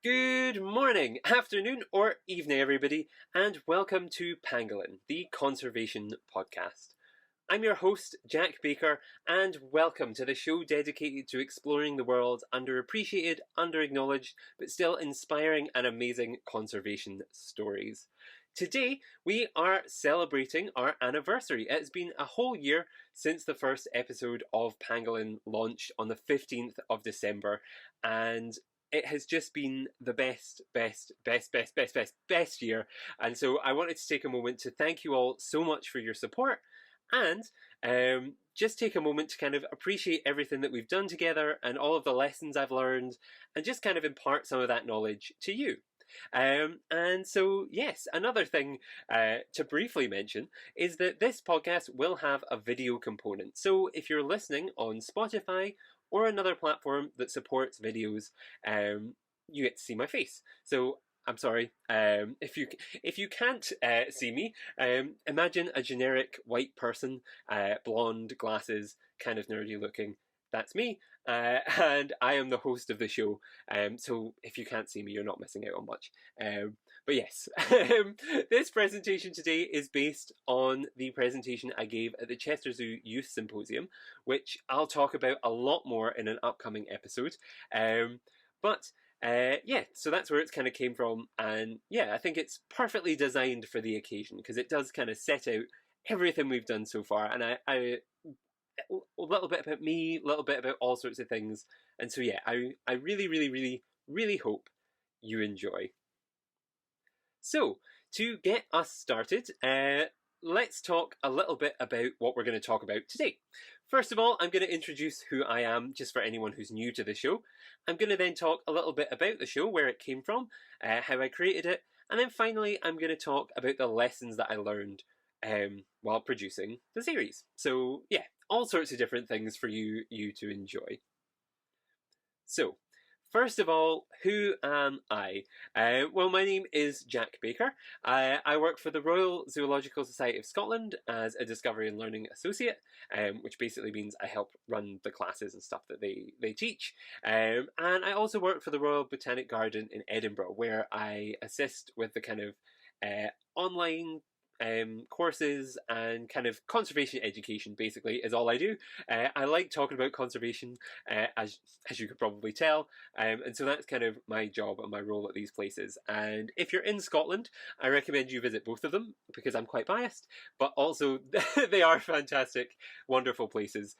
Good morning, afternoon, or evening, everybody, and welcome to Pangolin, the conservation podcast. I'm your host, Jack Baker, and welcome to the show dedicated to exploring the world's underappreciated, underacknowledged, but still inspiring and amazing conservation stories. Today, we are celebrating our anniversary. It's been a whole year since the first episode of Pangolin launched on the 15th of December, and it has just been the best year. And so I wanted to take a moment to thank you all so much for your support and just take a moment to kind of appreciate everything that we've done together and all of the lessons I've learned and just kind of impart some of that knowledge to you. And so, yes, another thing to briefly mention is that this podcast will have a video component. So if you're listening on Spotify or another platform that supports videos, you get to see my face. So I'm sorry, if you can't see me, imagine a generic white person, blonde, glasses, kind of nerdy looking. That's me, and I am the host of the show. So if you can't see me, you're not missing out on much. But yes, this presentation today is based on the presentation I gave at the Chester Zoo Youth Symposium, which I'll talk about a lot more in an upcoming episode. Yeah, so that's where it's kind of came from, and yeah, I think it's perfectly designed for the occasion because it does kind of set out everything we've done so far, and I a little bit about me, a little bit about all sorts of things, and so yeah, I really hope you enjoy. So, to get us started, let's talk a little bit about what we're going to talk about today. First of all, I'm going to introduce who I am, just for anyone who's new to the show. I'm going to then talk a little bit about the show, where it came from, how I created it, and then finally I'm going to talk about the lessons that I learned while producing the series. So yeah, all sorts of different things for you to enjoy. So, first of all, who am I? Well, my name is Jack Baker. I work for the Royal Zoological Society of Scotland as a Discovery and Learning Associate, which basically means I help run the classes and stuff that they teach. And I also work for the Royal Botanic Garden in Edinburgh, where I assist with the kind of online courses and kind of conservation education, basically, is all I do. I like talking about conservation, as you could probably tell, and so that's kind of my job and my role at these places. And if you're in Scotland, I recommend you visit both of them because I'm quite biased, but also they are fantastic, wonderful places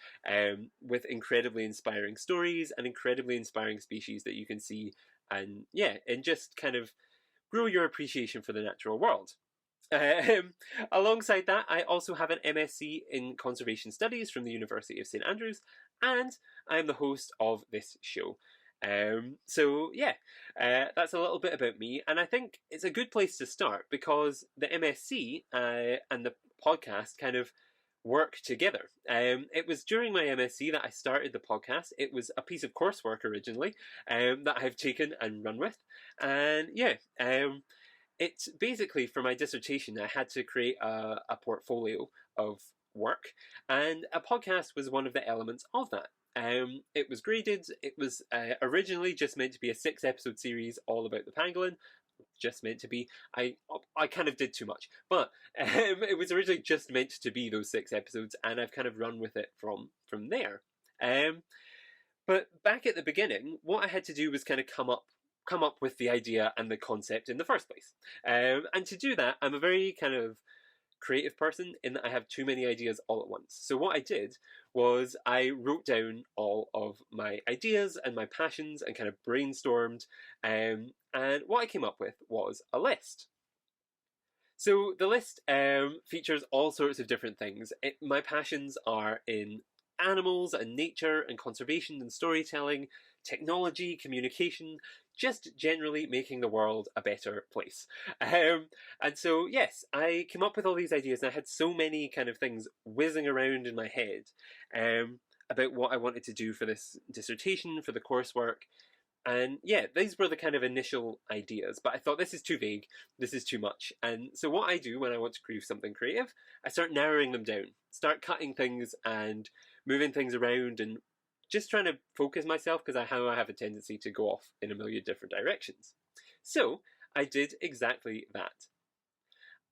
with incredibly inspiring stories and incredibly inspiring species that you can see, and yeah, and just kind of grow your appreciation for the natural world. Alongside that, I also have an MSc in Conservation Studies from the University of St Andrews, and I am the host of this show. So yeah, that's a little bit about me, and I think it's a good place to start because the MSc and the podcast kind of work together. It was during my MSc that I started the podcast. It was a piece of coursework originally that I've taken and run with, and yeah. It's basically, for my dissertation, I had to create a portfolio of work, and a podcast was one of the elements of that. It was graded. It was originally just meant to be a 6-episode series all about the pangolin. Just meant to be. I kind of did too much, but it was originally just meant to be those 6 episodes, and I've kind of run with it from there. But back at the beginning, what I had to do was kind of come up with the idea and the concept in the first place. And to do that, I'm a very kind of creative person in that I have too many ideas all at once. So what I did was I wrote down all of my ideas and my passions and kind of brainstormed. And what I came up with was a list. So the list features all sorts of different things. My passions are in animals and nature and conservation and storytelling, technology, communication, just generally making the world a better place. And so, yes, I came up with all these ideas, and I had so many kind of things whizzing around in my head about what I wanted to do for this dissertation, for the coursework. And yeah, these were the kind of initial ideas, but I thought this is too vague, this is too much. And so what I do when I want to create something creative, I start narrowing them down, start cutting things and moving things around and just trying to focus myself because I have a tendency to go off in a million different directions. So I did exactly that.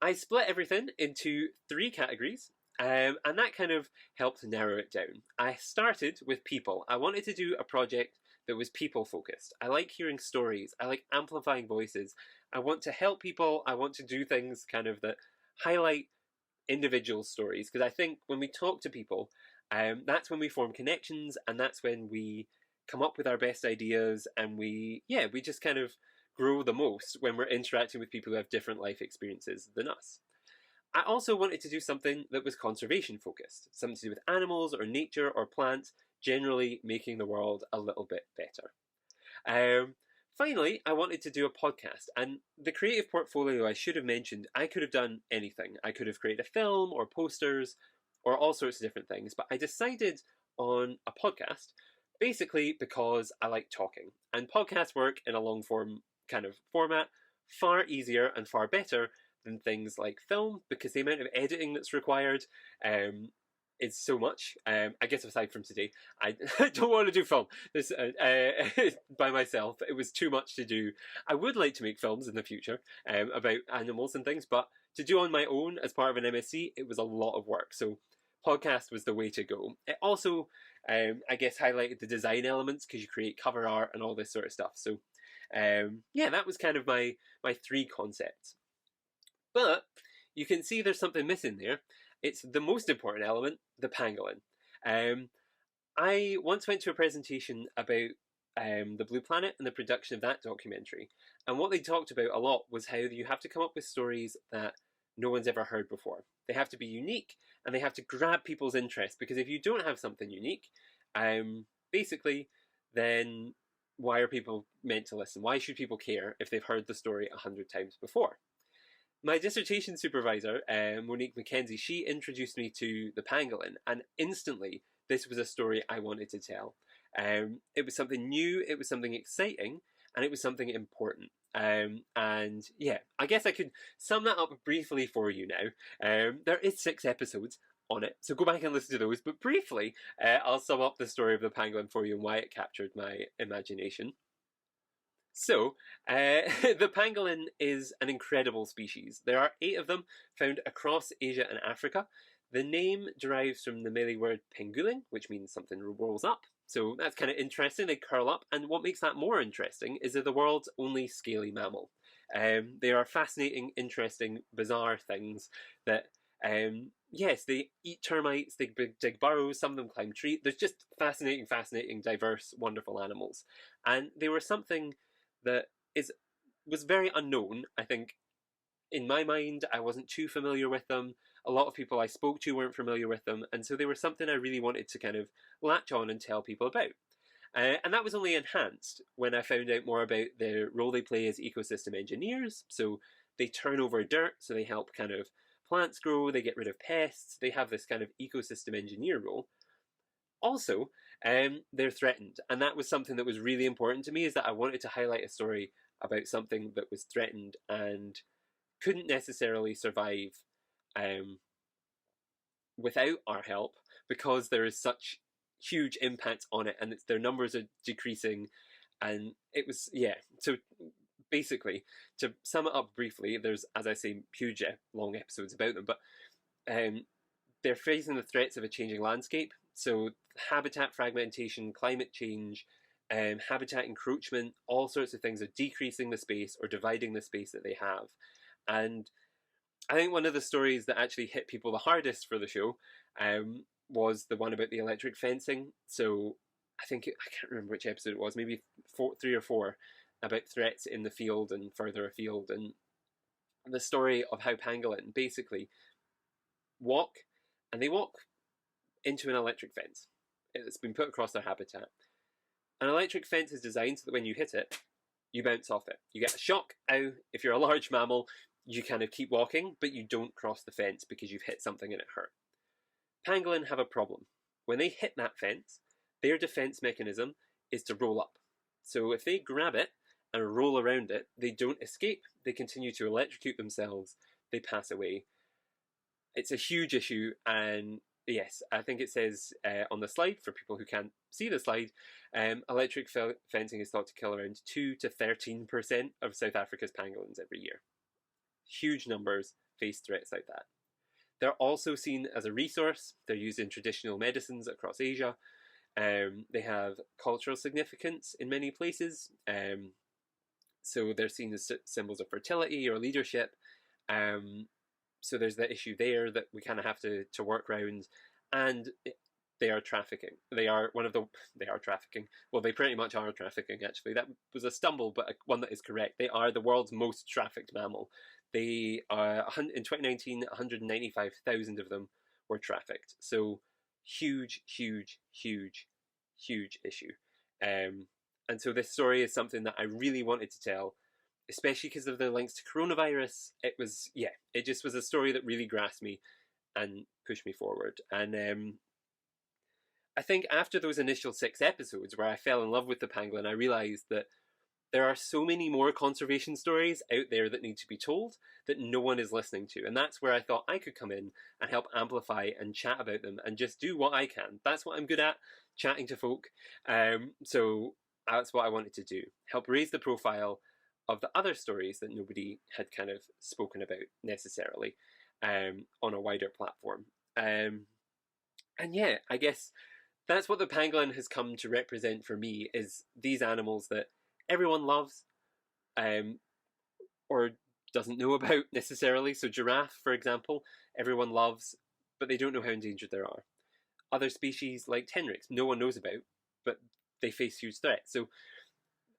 I split everything into 3 categories, and that kind of helped narrow it down. I started with people. I wanted to do a project that was people focused. I like hearing stories. I like amplifying voices. I want to help people. I want to do things kind of that highlight individual stories, because I think when we talk to people, that's when we form connections, and that's when we come up with our best ideas, and we just kind of grow the most when we're interacting with people who have different life experiences than us. I also wanted to do something that was conservation focused, something to do with animals or nature or plants, generally making the world a little bit better. Finally, I wanted to do a podcast, and the creative portfolio I should have mentioned, I could have done anything. I could have created a film or posters or all sorts of different things, but I decided on a podcast basically because I like talking, and podcasts work in a long form kind of format far easier and far better than things like film, because the amount of editing that's required is so much. I guess aside from today, I don't want to do film this by myself. It was too much to do. I would like to make films in the future about animals and things, but to do on my own as part of an MSc, it was a lot of work. So podcast was the way to go. It also, I guess, highlighted the design elements because you create cover art and all this sort of stuff. So that was kind of my 3 concepts. But you can see there's something missing there. It's the most important element, the pangolin. I once went to a presentation about the Blue Planet and the production of that documentary. And what they talked about a lot was how you have to come up with stories that no one's ever heard before. They have to be unique, and they have to grab people's interest, because if you don't have something unique, basically, then why are people meant to listen? Why should people care if they've heard the story 100 times before? My dissertation supervisor, Monique McKenzie, she introduced me to the pangolin, and instantly this was a story I wanted to tell. It was something new, it was something exciting, and it was something important. And yeah, I guess I could sum that up briefly for you now. There is 6 episodes on it, so go back and listen to those, but briefly, I'll sum up the story of the pangolin for you and why it captured my imagination. So, the pangolin is an incredible species. There are 8 of them found across Asia and Africa. The name derives from the Malay word pangolin, which means something rolls up. So that's kind of interesting. They curl up. And what makes that more interesting is they're the world's only scaly mammal. They are fascinating, interesting, bizarre things that, yes, they eat termites, they dig burrows, some of them climb trees. There's just fascinating, diverse, wonderful animals. And they were something that was very unknown. I think in my mind, I wasn't too familiar with them. A lot of people I spoke to weren't familiar with them, and so they were something I really wanted to kind of latch on and tell people about. And that was only enhanced when I found out more about the role they play as ecosystem engineers. So they turn over dirt, so they help kind of plants grow, they get rid of pests, they have this kind of ecosystem engineer role. Also, they're threatened, and that was something that was really important to me, is that I wanted to highlight a story about something that was threatened and couldn't necessarily survive without our help, because there is such huge impact on it, and their numbers are decreasing. And it was, so basically, to sum it up briefly, there's, as I say, huge long episodes about them, but they're facing the threats of a changing landscape. So habitat fragmentation, climate change, habitat encroachment, all sorts of things are decreasing the space or dividing the space that they have. And I think one of the stories that actually hit people the hardest for the show was the one about the electric fencing. So I can't remember which episode it was, maybe 3 or 4, about threats in the field and further afield, and the story of how pangolin basically walk into an electric fence. It's been put across their habitat. An electric fence is designed so that when you hit it, you bounce off it. You get a shock, ow. If you're a large mammal, you kind of keep walking, but you don't cross the fence because you've hit something and it hurt. Pangolin have a problem. When they hit that fence, their defense mechanism is to roll up. So if they grab it and roll around it, they don't escape. They continue to electrocute themselves. They pass away. It's a huge issue, and yes, I think it says on the slide, for people who can't see the slide, electric fencing is thought to kill around 2 to 13% of South Africa's pangolins every year. Huge numbers face threats like that. They're also seen as a resource. They're used in traditional medicines across Asia. They have cultural significance in many places. So they're seen as symbols of fertility or leadership. So there's the issue there that we kind of have to work around. And they are trafficking. They are trafficking. Well, they pretty much are trafficking, actually. That was a stumble, but one that is correct. They are the world's most trafficked mammal. They are, in 2019, 195,000 of them were trafficked. So huge, huge, huge, huge issue. And so this story is something that I really wanted to tell, especially because of the links to coronavirus. It just was a story that really grasped me and pushed me forward. And I think after those initial 6 episodes where I fell in love with the pangolin, I realised that there are so many more conservation stories out there that need to be told that no one is listening to. And that's where I thought I could come in and help amplify and chat about them and just do what I can. That's what I'm good at, chatting to folk. So that's what I wanted to do. Help raise the profile of the other stories that nobody had kind of spoken about necessarily on a wider platform. And yeah, I guess that's what the pangolin has come to represent for me, is these animals that everyone loves or doesn't know about necessarily. So giraffe, for example, everyone loves, but they don't know how endangered they are. Other species like tenrecs, no one knows about, but they face huge threats. So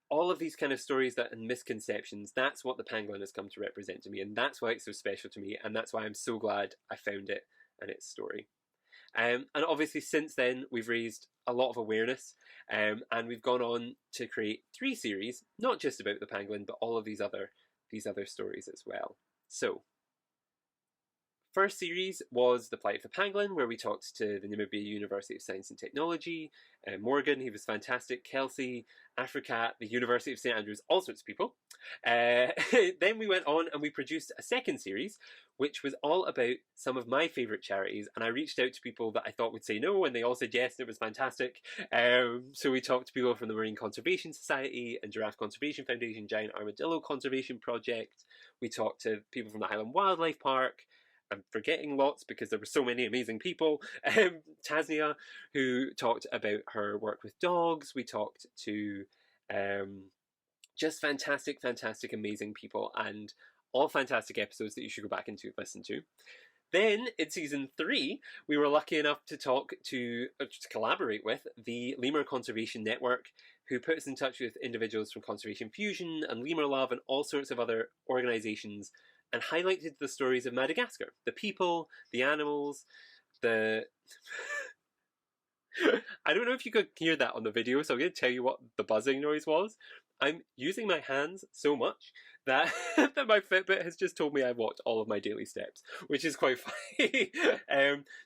all of these kind of stories and misconceptions, that's what the pangolin has come to represent to me, and that's why it's so special to me, and that's why I'm so glad I found it and its story. And obviously since then we've raised a lot of awareness, and we've gone on to create 3 series, not just about the pangolin, but all of these other stories as well. So first series was The Plight of the Pangolin, where we talked to the Namibia University of Science and Technology, Morgan, he was fantastic, Kelsey, Africa, the University of St Andrews, all sorts of people. Then we went on and we produced a second series, which was all about some of my favourite charities, and I reached out to people that I thought would say no, and they all said yes, and it was fantastic. So we talked to people from the Marine Conservation Society and Giraffe Conservation Foundation, Giant Armadillo Conservation Project. We talked to people from the Highland Wildlife Park. I'm forgetting lots because there were so many amazing people. Tasnia, who talked about her work with dogs. We talked to just fantastic, amazing people, and all fantastic episodes that you should go back and listen to. Then, in season 3, we were lucky enough to collaborate with the Lemur Conservation Network, who put us in touch with individuals from Conservation Fusion and Lemur Love and all sorts of other organisations, and highlighted the stories of Madagascar. The people, the animals, I don't know if you could hear that on the video, so I'm going to tell you what the buzzing noise was. I'm using my hands so much that, that my Fitbit has just told me I've walked all of my daily steps, which is quite funny.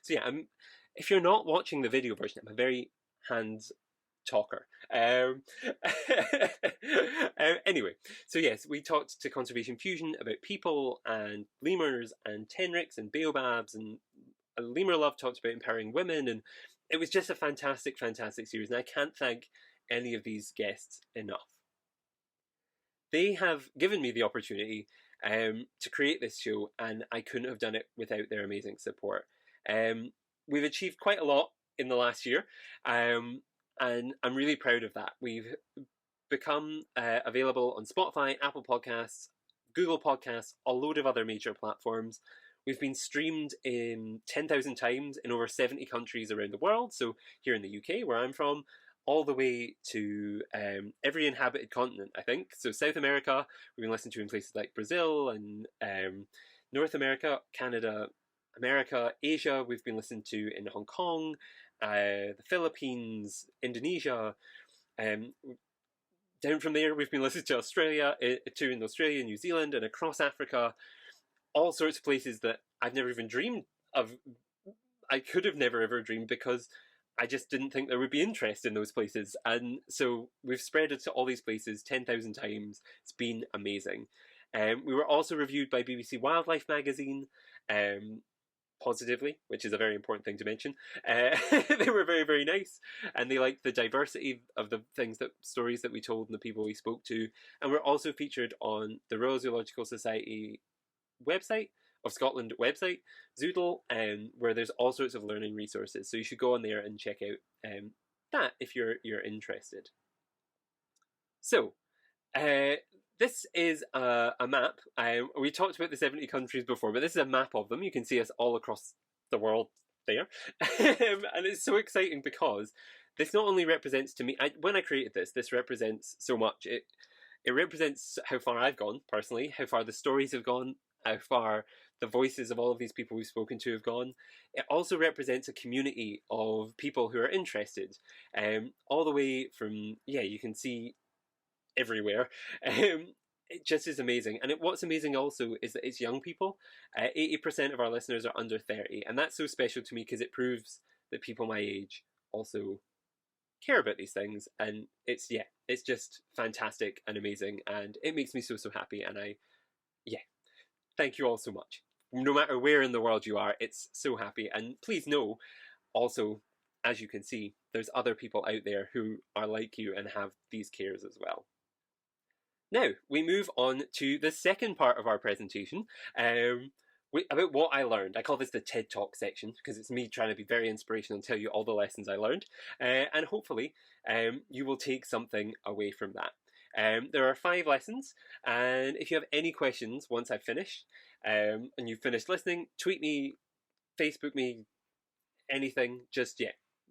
So yeah, if you're not watching the video version, I'm a very hands talker. Anyway, so yes, we talked to Conservation Fusion about people and lemurs and tenrecs and baobabs, and Lemur Love talked about empowering women, and it was just a fantastic series, and I can't thank any of these guests enough. They have given me the opportunity to create this show, and I couldn't have done it without their amazing support. We've achieved quite a lot in the last year, and I'm really proud of that. We've become available on Spotify, Apple Podcasts, Google Podcasts, a load of other major platforms. We've been streamed in 10,000 times in over 70 countries around the world. So here in the UK, where I'm from, all the way to every inhabited continent, I think. So South America, we've been listened to in places like Brazil and North America, Canada, America, Asia, we've been listened to in Hong Kong, the Philippines, Indonesia. Down from there, we've been listened to Australia, in Australia, New Zealand, and across Africa. All sorts of places that I've never even dreamed of. I could have never ever dreamed, because I just didn't think there would be interest in those places. And so we've spread it to all these places 10,000 times. It's been amazing. We were also reviewed by BBC Wildlife magazine. positively, which is a very important thing to mention. They were very, very nice, and they liked the diversity of the stories that we told and the people we spoke to. And we're also featured on the Royal Zoological Society website of Scotland website, Zoodle, where there's all sorts of learning resources. So you should go on there and check out that if you're interested. So, this is a map. We talked about the 70 countries before, but this is a map of them. You can see us all across the world there. And it's so exciting because this not only represents to me, when I created this represents so much. It represents how far I've gone personally, how far the stories have gone, how far the voices of all of these people we've spoken to have gone. It also represents a community of people who are interested, all the way from, you can see everywhere. It just is amazing. And what's amazing also is that it's young people. 80% of our listeners are under 30, and that's so special to me because it proves that people my age also care about these things. And it's just fantastic and amazing, and it makes me so happy. And thank you all so much. No matter where in the world you are, it's so happy. And please know also, as you can see, there's other people out there who are like you and have these cares as well. Now, we move on to the second part of our presentation, about what I learned. I call this the TED Talk section because it's me trying to be very inspirational and tell you all the lessons I learned. And hopefully you will take something away from that. There are 5 lessons, and if you have any questions once I've finished, and you've finished listening, tweet me, Facebook me, anything, just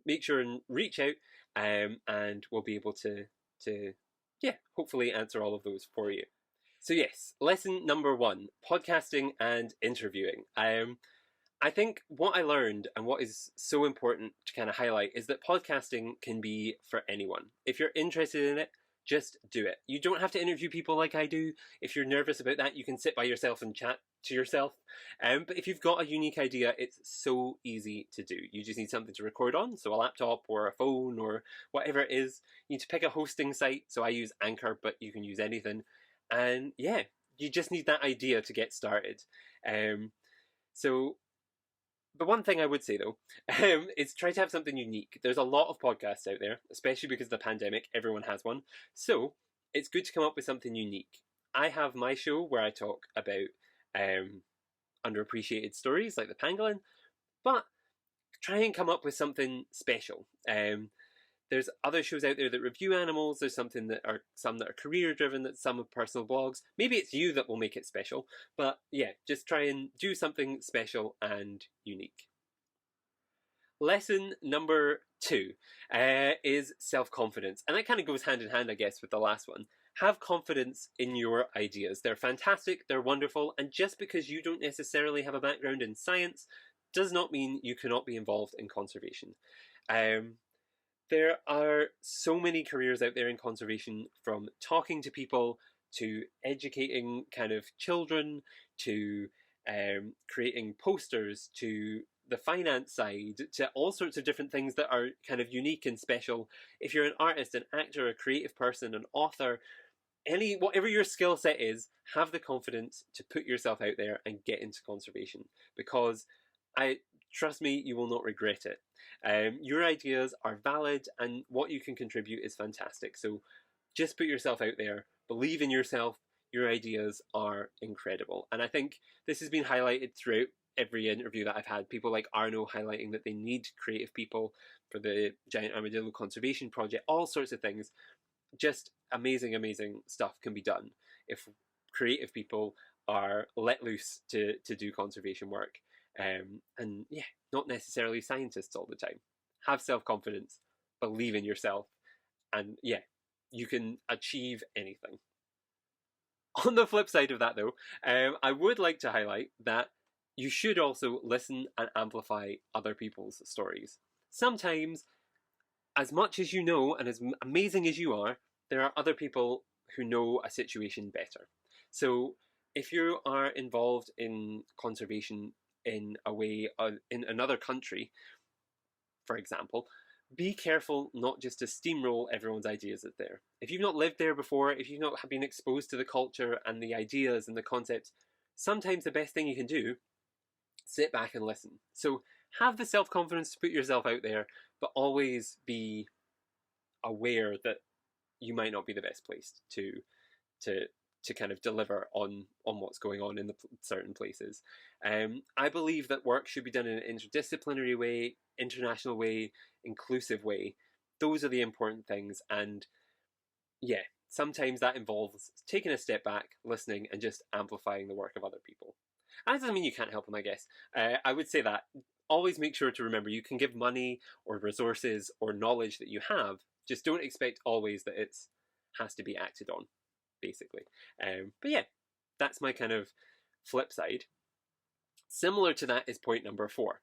make sure and reach out, and we'll be able to hopefully answer all of those for you. So yes, lesson number 1, podcasting and interviewing. I think what I learned and what is so important to kind of highlight is that podcasting can be for anyone. If you're interested in it, just do it. You don't have to interview people like I do. If you're nervous about that, you can sit by yourself and chat to yourself. But if you've got a unique idea, it's so easy to do. You just need something to record on, so a laptop or a phone or whatever it is. You need to pick a hosting site, so I use Anchor, but you can use anything. And you just need that idea to get started. So the one thing I would say though, is try to have something unique. There's a lot of podcasts out there, especially because of the pandemic, everyone has one. So it's good to come up with something unique. I have my show where I talk about underappreciated stories like the pangolin, but try and come up with something special. There's other shows out there that review animals. There's some that are career driven, that some are personal blogs. Maybe it's you that will make it special, but just try and do something special and unique. Lesson number 2 is self-confidence, and that kind of goes hand in hand, I guess, with the last one. Have confidence in your ideas. They're fantastic, they're wonderful, and just because you don't necessarily have a background in science does not mean you cannot be involved in conservation. There are so many careers out there in conservation, from talking to people to educating kind of children to creating posters to the finance side to all sorts of different things that are kind of unique and special. If you're an artist, an actor, a creative person, an author, whatever your skill set is, have the confidence to put yourself out there and get into conservation, because trust me, you will not regret it. Your ideas are valid and what you can contribute is fantastic. So just put yourself out there, believe in yourself. Your ideas are incredible. And I think this has been highlighted throughout every interview that I've had. People like Arno highlighting that they need creative people for the Giant Armadillo Conservation Project, all sorts of things. Just amazing, amazing stuff can be done if creative people are let loose to do conservation work. And not necessarily scientists all the time. Have self-confidence, believe in yourself, and you can achieve anything. On the flip side of that though, I would like to highlight that you should also listen and amplify other people's stories. Sometimes, as much as you know and as amazing as you are, there are other people who know a situation better. So if you are involved in conservation in a way in another country, for example, be careful not just to steamroll everyone's ideas out there. If you've not lived there before, if you've not been exposed to the culture and the ideas and the concepts, sometimes the best thing you can do, sit back and listen. So have the self-confidence to put yourself out there, but always be aware that you might not be the best placed to kind of deliver on what's going on in the certain places. I believe that work should be done in an interdisciplinary way, international way, inclusive way. Those are the important things, and yeah, sometimes that involves taking a step back, listening, and just amplifying the work of other people. And that doesn't mean you can't help them, I guess. I would say that always make sure to remember you can give money or resources or knowledge that you have. Just don't expect always that it has to be acted on, basically. But yeah, that's my kind of flip side. Similar to that is point number 4.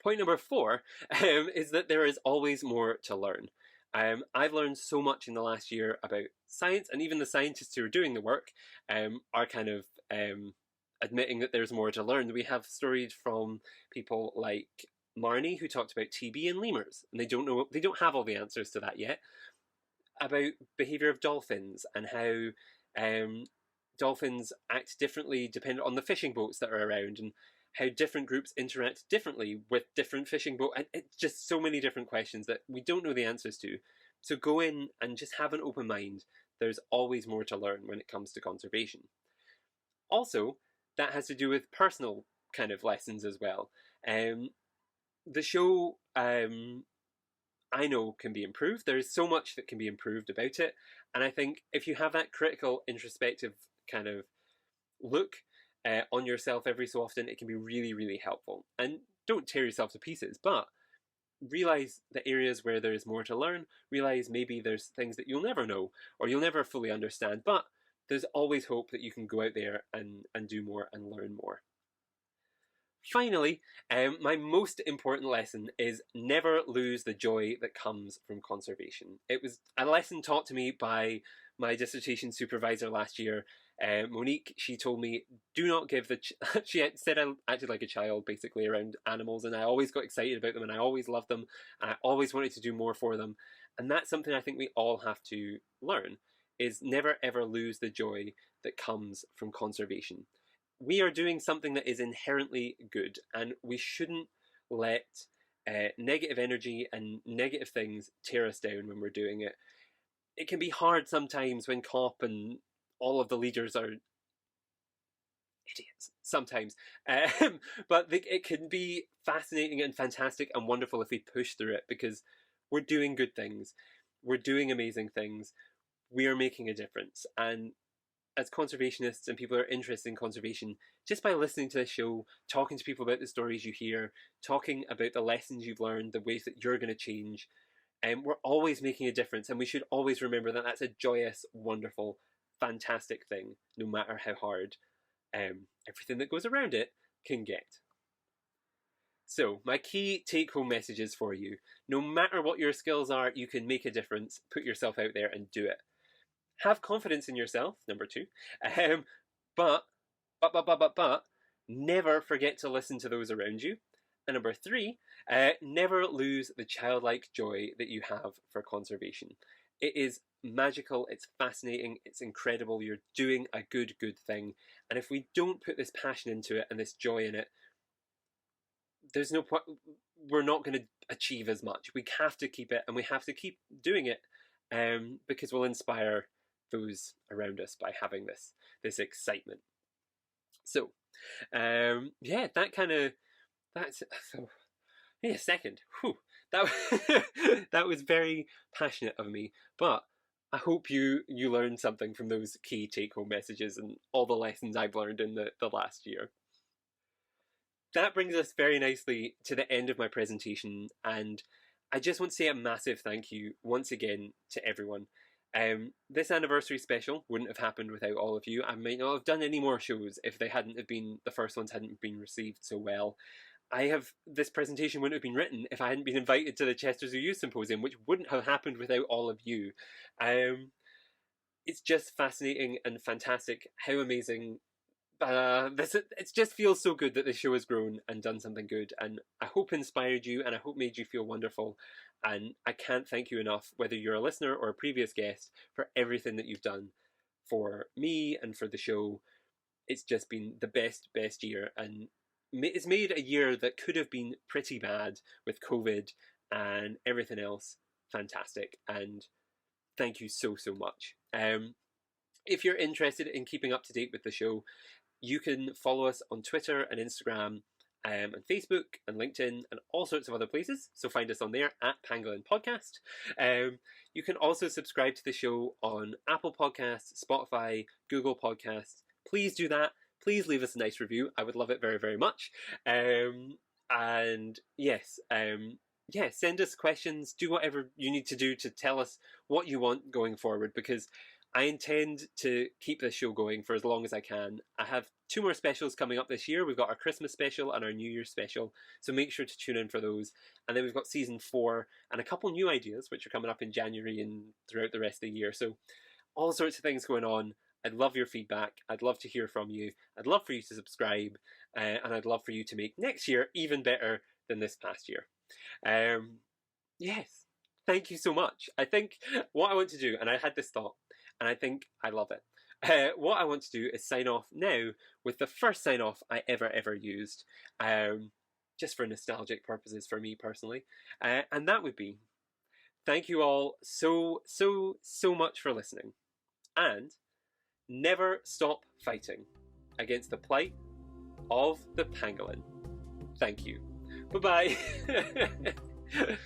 Point number 4 is that there is always more to learn. I've learned so much in the last year about science, and even the scientists who are doing the work are kind of admitting that there's more to learn. We have stories from people like Marnie, who talked about TB in lemurs, and they don't have all the answers to that yet, about behavior of dolphins and how dolphins act differently depending on the fishing boats that are around, and how different groups interact differently with different fishing boats. And it's just so many different questions that we don't know the answers to. So go in and just have an open mind. There's always more to learn when it comes to conservation. Also, that has to do with personal kind of lessons as well. The show, I know, can be improved. There is so much that can be improved about it. And I think if you have that critical, introspective kind of look on yourself every so often, it can be really, really helpful. And don't tear yourself to pieces, but realize the areas where there is more to learn. Realize maybe there's things that you'll never know or you'll never fully understand, but there's always hope that you can go out there and do more and learn more. Finally, my most important lesson is never lose the joy that comes from conservation. It was a lesson taught to me by my dissertation supervisor last year, Monique. She told me, do not give she said I acted like a child basically around animals, and I always got excited about them and I always loved them and I always wanted to do more for them. And that's something I think we all have to learn, is never ever lose the joy that comes from conservation. We are doing something that is inherently good, and we shouldn't let negative energy and negative things tear us down when we're doing it. It can be hard sometimes when COP and all of the leaders are idiots sometimes, but it can be fascinating and fantastic and wonderful if we push through it, because we're doing good things, we're doing amazing things, we are making a difference. And as conservationists and people who are interested in conservation, just by listening to this show, talking to people about the stories you hear, talking about the lessons you've learned, the ways that you're going to change, we're always making a difference. And we should always remember that that's a joyous, wonderful, fantastic thing, no matter how hard everything that goes around it can get. So, my key take-home messages for you: no matter what your skills are, you can make a difference. Put yourself out there and do it. Have confidence in yourself, number 2. But, never forget to listen to those around you. And number 3, never lose the childlike joy that you have for conservation. It is magical, it's fascinating, it's incredible, you're doing a good thing. And if we don't put this passion into it and this joy in it, there's no point, we're not going to achieve as much. We have to keep it, and we have to keep doing it, because we'll inspire those around us by having this excitement. So, yeah, that's so. Yeah, second. Whew, that that was very passionate of me, but I hope you learned something from those key take-home messages and all the lessons I've learned in the last year. That brings us very nicely to the end of my presentation, and I just want to say a massive thank you once again to everyone. This anniversary special wouldn't have happened without all of you. I might not have done any more shows if the first ones hadn't been received so well. This presentation wouldn't have been written if I hadn't been invited to the Chester Zoo Youth Symposium, which wouldn't have happened without all of you. It's just fascinating and fantastic how amazing it just feels so good that this show has grown and done something good, and I hope inspired you, and I hope made you feel wonderful. And I can't thank you enough, whether you're a listener or a previous guest, for everything that you've done for me and for the show. it's just been the best year, and it's made a year that could have been pretty bad with COVID and everything else fantastic. And thank you so much. If you're interested in keeping up to date with the show, you can follow us on Twitter and Instagram, and Facebook and LinkedIn and all sorts of other places. So find us on there at Pangolin Podcast. You can also subscribe to the show on Apple Podcasts, Spotify, Google Podcasts. Please do that. Please leave us a nice review. I would love it very much. And yes, send us questions. Do whatever you need to do to tell us what you want going forward, because I intend to keep this show going for as long as I can. I have 2 more specials coming up this year. We've got our Christmas special and our New Year's special, so make sure to tune in for those. And then we've got season 4 and a couple new ideas which are coming up in January and throughout the rest of the year. So all sorts of things going on. I'd love your feedback. I'd love to hear from you. I'd love for you to subscribe, and I'd love for you to make next year even better than this past year. Yes, thank you so much. I think what I want to do, and I had this thought, and I think I love it. What I want to do is sign off now with the first sign off I ever used, just for nostalgic purposes for me personally, and that would be, thank you all so much for listening, and never stop fighting against the plight of the pangolin. Thank you. Bye bye.